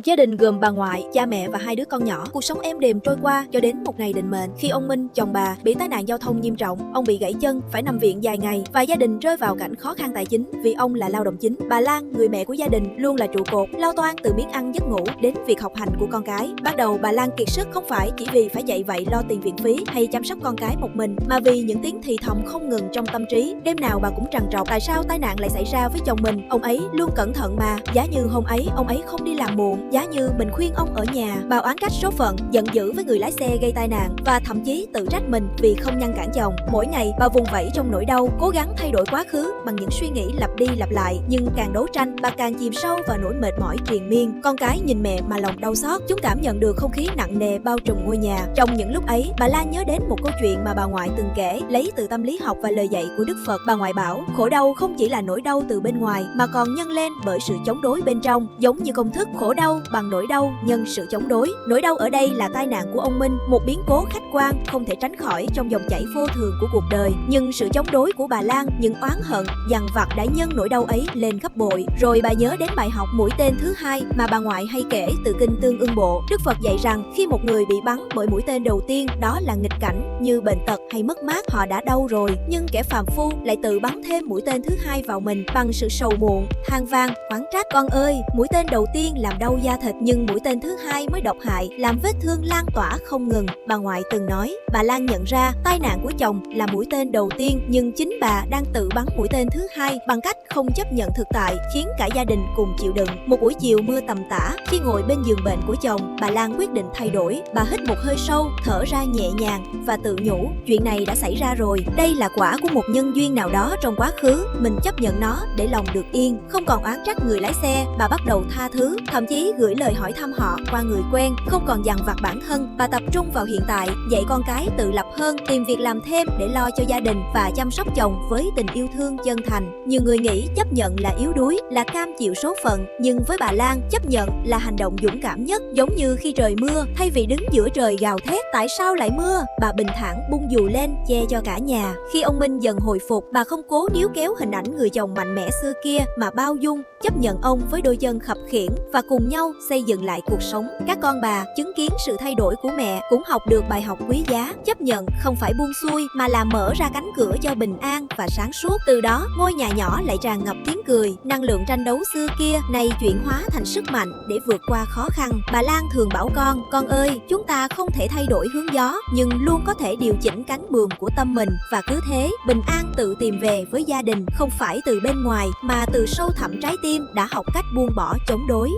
Một gia đình gồm bà ngoại, cha mẹ và hai đứa con nhỏ, cuộc sống êm đềm trôi qua cho đến một ngày định mệnh khi ông Minh, chồng bà, bị tai nạn giao thông nghiêm trọng. Ông bị gãy chân, phải nằm viện dài ngày và gia đình rơi vào cảnh khó khăn tài chính vì ông là lao động chính. Bà Lan, người mẹ của gia đình, luôn là trụ cột, lo toan từ miếng ăn giấc ngủ đến việc học hành của con cái. Ban đầu bà Lan kiệt sức không phải chỉ vì phải chạy vậy lo tiền viện phí hay chăm sóc con cái một mình, mà vì những tiếng thì thầm không ngừng trong tâm trí. Đêm nào bà cũng trằn trọc tại sao tai nạn lại xảy ra với chồng mình. Ông ấy luôn cẩn thận mà, giá như hôm ấy ông ấy không đi làm muộn, giá như mình khuyên ông ở nhà. Bà oán trách số phận, giận dữ với người lái xe gây tai nạn và thậm chí tự trách mình vì không ngăn cản chồng. Mỗi ngày bà vùng vẫy trong nỗi đau, cố gắng thay đổi quá khứ bằng những suy nghĩ lặp đi lặp lại, nhưng càng đấu tranh bà càng chìm sâu vào nỗi mệt mỏi triền miên. Con cái nhìn mẹ mà lòng đau xót, chúng cảm nhận được không khí nặng nề bao trùm ngôi nhà. Trong những lúc ấy, bà Lan nhớ đến một câu chuyện mà bà ngoại từng kể, lấy từ tâm lý học và lời dạy của Đức Phật. Bà ngoại bảo, khổ đau không chỉ là nỗi đau từ bên ngoài mà còn nhân lên bởi sự chống đối bên trong, giống như công thức khổ đau bằng nỗi đau nhân sự chống đối. Nỗi đau ở đây là tai nạn của ông Minh, một biến cố khách quan không thể tránh khỏi trong dòng chảy vô thường của cuộc đời. Nhưng sự chống đối của bà Lan, những oán hận, dằn vặt đã nhân nỗi đau ấy lên gấp bội. Rồi bà nhớ đến bài học mũi tên thứ hai mà bà ngoại hay kể từ kinh Tương Ưng Bộ. Đức Phật dạy rằng khi một người bị bắn bởi mũi tên đầu tiên, đó là nghịch cảnh như bệnh tật hay mất mát, họ đã đau rồi, nhưng kẻ phàm phu lại tự bắn thêm mũi tên thứ hai vào mình bằng sự sầu muộn, than van, oán trách. Con ơi, mũi tên đầu tiên làm đau da thịt, nhưng mũi tên thứ hai mới độc hại, làm vết thương lan tỏa không ngừng. Bà ngoại từng nói. Bà Lan nhận ra tai nạn của chồng là mũi tên đầu tiên, nhưng chính bà đang tự bắn mũi tên thứ hai bằng cách không chấp nhận thực tại, khiến cả gia đình cùng chịu đựng. Một buổi chiều mưa tầm tã, khi ngồi bên giường bệnh của chồng, bà Lan quyết định thay đổi. Bà hít một hơi sâu, thở ra nhẹ nhàng và tự nhủ, chuyện này đã xảy ra rồi, đây là quả của một nhân duyên nào đó trong quá khứ, mình chấp nhận nó để lòng được yên. Không còn oán trách người lái xe, bà bắt đầu tha thứ, thậm chí gửi lời hỏi thăm họ qua người quen. Không còn dằn vặt bản thân, bà tập trung vào hiện tại, dạy con cái tự lập hơn, tìm việc làm thêm để lo cho gia đình và chăm sóc chồng với tình yêu thương chân thành. Nhiều người nghĩ chấp nhận là yếu đuối, là cam chịu số phận, nhưng với bà Lan, chấp nhận là hành động dũng cảm nhất. Giống như khi trời mưa, thay vì đứng giữa trời gào thét tại sao lại mưa, bà bình thản bung dù lên che cho cả nhà. Khi ông Minh dần hồi phục, bà không cố níu kéo hình ảnh người chồng mạnh mẽ xưa kia mà bao dung, chấp nhận ông với đôi chân khập khiễng và cùng nhau xây dựng lại cuộc sống. Các con bà chứng kiến sự thay đổi của mẹ cũng học được bài học quý giá, chấp nhận không phải buông xuôi mà là mở ra cánh cửa cho bình an và sáng suốt. Từ đó, ngôi nhà nhỏ lại tràn ngập tiếng cười, năng lượng tranh đấu xưa kia nay chuyển hóa thành sức mạnh để vượt qua khó khăn. Bà Lan thường bảo con ơi, chúng ta không thể thay đổi hướng gió, nhưng luôn có thể điều chỉnh cánh buồm của tâm mình, và cứ thế, bình an tự tìm về với gia đình, không phải từ bên ngoài mà từ sâu thẳm trái tim đã học cách buông bỏ chống đối.